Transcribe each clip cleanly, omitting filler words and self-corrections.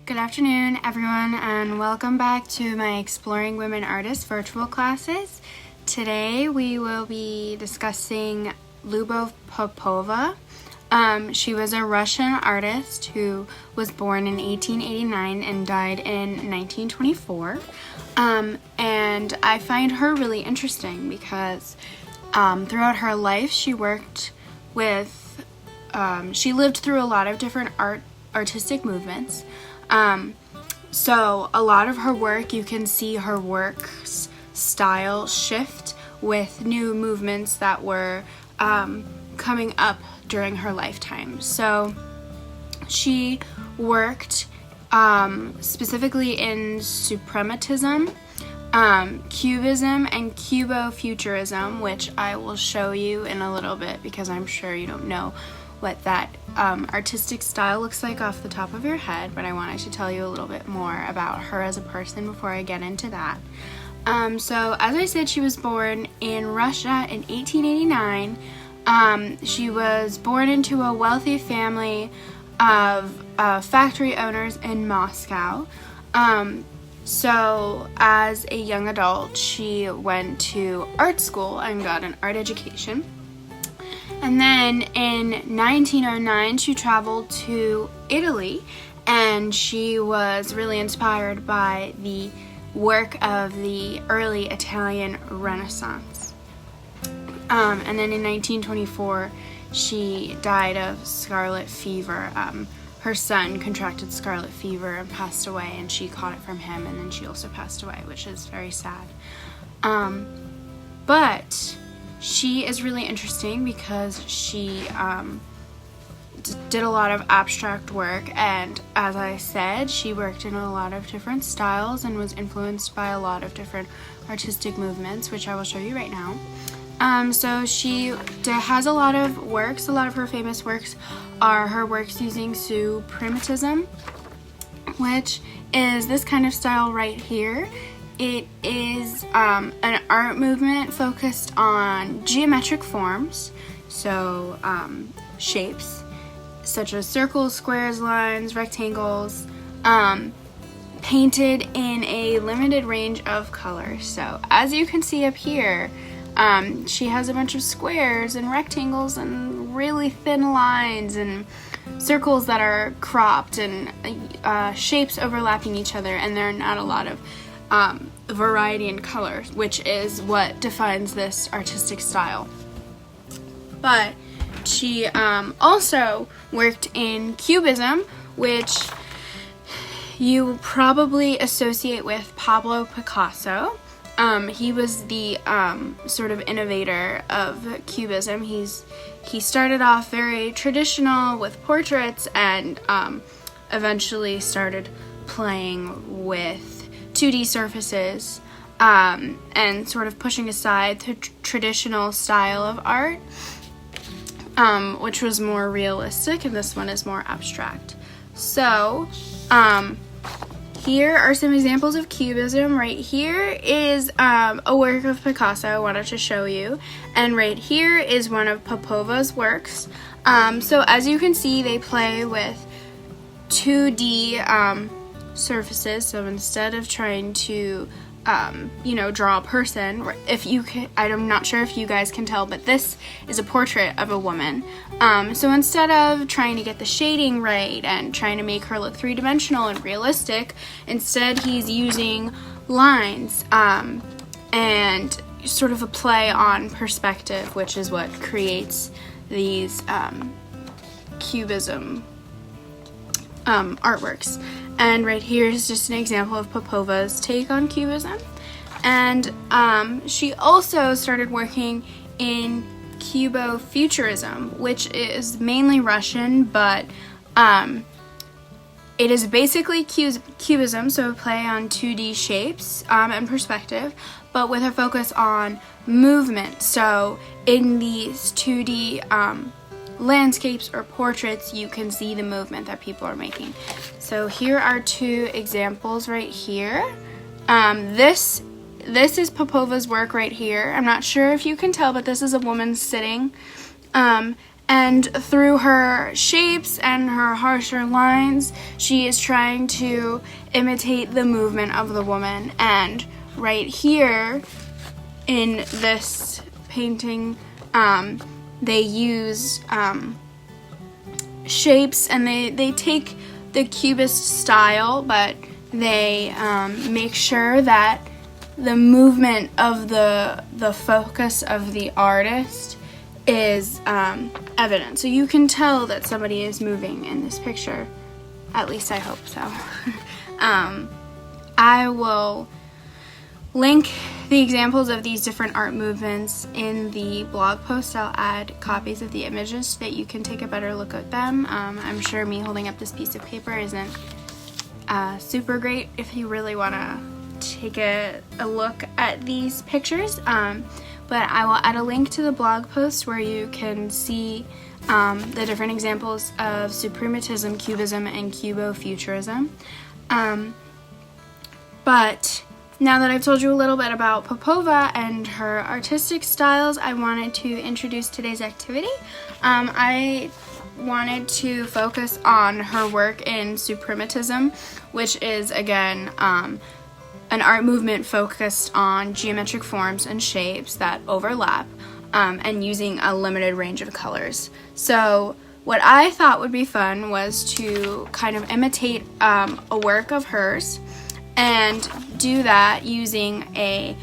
Good afternoon, everyone, and welcome back to my Exploring Women Artists virtual classes. Today we will be discussing Lyubov Popova. She was a Russian artist who was born in 1889 and died in 1924. And I find her really interesting because throughout her life she worked with, she lived through a lot of different artistic movements. So a lot of her work, you can see her work's style shift with new movements that were coming up during her lifetime. So she worked specifically in Suprematism, Cubism, and Cubo-Futurism, which I will show you in a little bit because I'm sure you don't know what that artistic style looks like off the top of your head, but I wanted to tell you a little bit more about her as a person before I get into that. So as I said, she was born in Russia in 1889. She was born into a wealthy family of factory owners in Moscow. So as a young adult, she went to art school and got an art education. And then in 1909, she traveled to Italy, and she was really inspired by the work of the early Italian Renaissance. And then in 1924, she died of scarlet fever. Her son contracted scarlet fever and passed away, and she caught it from him, and then she also passed away, which is very sad. But she is really interesting because she did a lot of abstract work, and as I said, she worked in a lot of different styles and was influenced by a lot of different artistic movements, which I will show you right now. So she has a lot of works. A lot of her famous works are her works using Suprematism, which is this kind of style right here. It is an art movement focused on geometric forms, so shapes such as circles, squares, lines, rectangles, painted in a limited range of colors. So as you can see up here, she has a bunch of squares and rectangles and really thin lines and circles that are cropped and shapes overlapping each other, and there are not a lot of variety in colors, which is what defines this artistic style. But she also worked in Cubism, which you probably associate with Pablo Picasso. He was the sort of innovator of Cubism. He started off very traditional with portraits and eventually started playing with 2D surfaces and sort of pushing aside the traditional style of art, which was more realistic, and this one is more abstract. So here are some examples of Cubism. Right here is a work of Picasso I wanted to show you, and right here is one of Popova's works. So as you can see, they play with 2D surfaces. So instead of trying to draw a person, I'm not sure if you guys can tell, but this is a portrait of a woman. So instead of trying to get the shading right and trying to make her look three-dimensional and realistic, instead he's using lines and sort of a play on perspective, which is what creates these Cubism artworks. And right here is just an example of Popova's take on Cubism. And she also started working in Cubo-Futurism, which is mainly Russian, but it is basically Cubism, so a play on 2D shapes and perspective, but with a focus on movement. So in these 2D landscapes or portraits, you can see the movement that people are making. So here are two examples right here. This is Popova's work right here. I'm not sure if you can tell, but this is a woman sitting. And through her shapes and her harsher lines, she is trying to imitate the movement of the woman. And right here in this painting, they use shapes, and they take the Cubist style, but they make sure that the movement of the focus of the artist is evident. So you can tell that somebody is moving in this picture. At least I hope so. I will link the examples of these different art movements in the blog post. I'll add copies of the images so that you can take a better look at them. I'm sure me holding up this piece of paper isn't super great if you really want to take a look at these pictures, but I will add a link to the blog post where you can see the different examples of Suprematism, Cubism, and Cubo-Futurism. But now that I've told you a little bit about Popova and her artistic styles, I wanted to introduce today's activity. I wanted to focus on her work in Suprematism, which is, again, an art movement focused on geometric forms and shapes that overlap, and using a limited range of colors. So what I thought would be fun was to kind of imitate a work of hers, and do that using a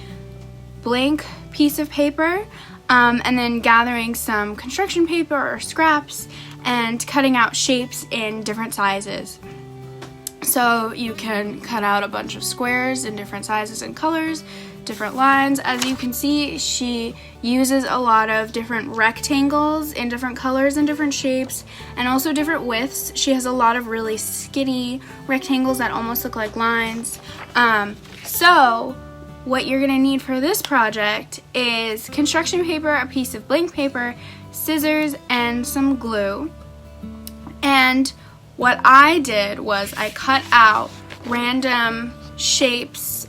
blank piece of paper, and then gathering some construction paper or scraps and cutting out shapes in different sizes. So you can cut out a bunch of squares in different sizes and colors, different lines. As you can see, she uses a lot of different rectangles in different colors and different shapes, and also different widths. She has a lot of really skinny rectangles that almost look like lines. So what you're gonna need for this project is construction paper, a piece of blank paper, scissors, and some glue. And what I did was I cut out random shapes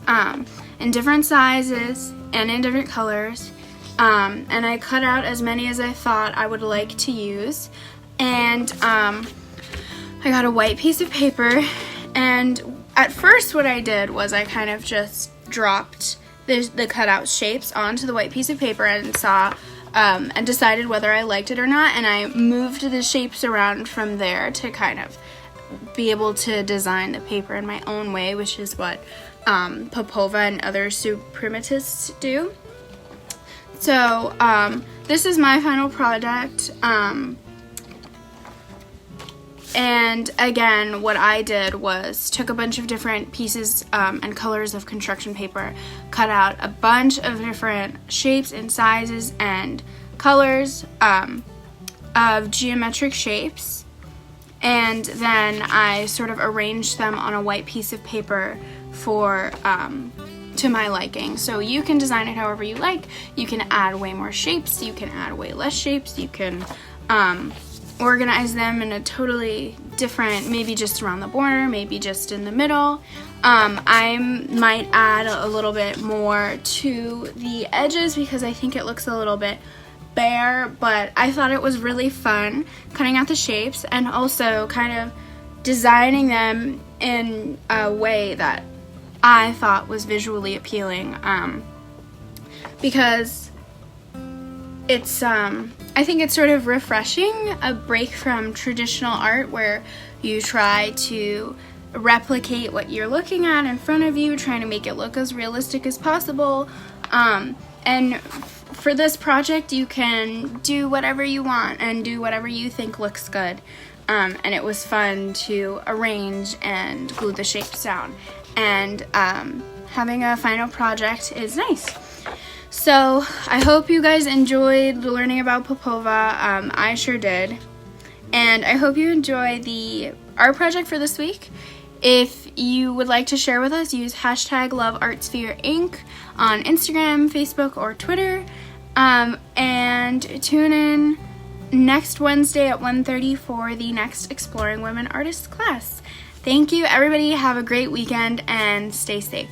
in different sizes and in different colors, and I cut out as many as I thought I would like to use. And I got a white piece of paper, and at first what I did was I kind of just dropped the cutout shapes onto the white piece of paper and saw and decided whether I liked it or not, and I moved the shapes around from there to kind of be able to design the paper in my own way, which is what Popova and other suprematists do. So this is my final product, and again what I did was took a bunch of different pieces and colors of construction paper, cut out a bunch of different shapes and sizes and colors of geometric shapes, and then I sort of arranged them on a white piece of paper for to my liking. So you can design it however you like. You can add way more shapes, you can add way less shapes, you can organize them in a totally different, maybe just around the border, maybe just in the middle. I might add a little bit more to the edges because I think it looks a little bit bare, but I thought it was really fun cutting out the shapes and also kind of designing them in a way that I thought was visually appealing, because it's I think it's sort of refreshing, a break from traditional art where you try to replicate what you're looking at in front of you, trying to make it look as realistic as possible. And for this project you can do whatever you want and do whatever you think looks good. And it was fun to arrange and glue the shapes down. And having a final project is nice. So I hope you guys enjoyed learning about Popova. I sure did. And I hope you enjoy the art project for this week. If you would like to share with us, use hashtag LoveArtSphereInc on Instagram, Facebook, or Twitter. And tune in next Wednesday at 1:30 for the next Exploring Women Artists class. Thank you, everybody. Have a great weekend and stay safe.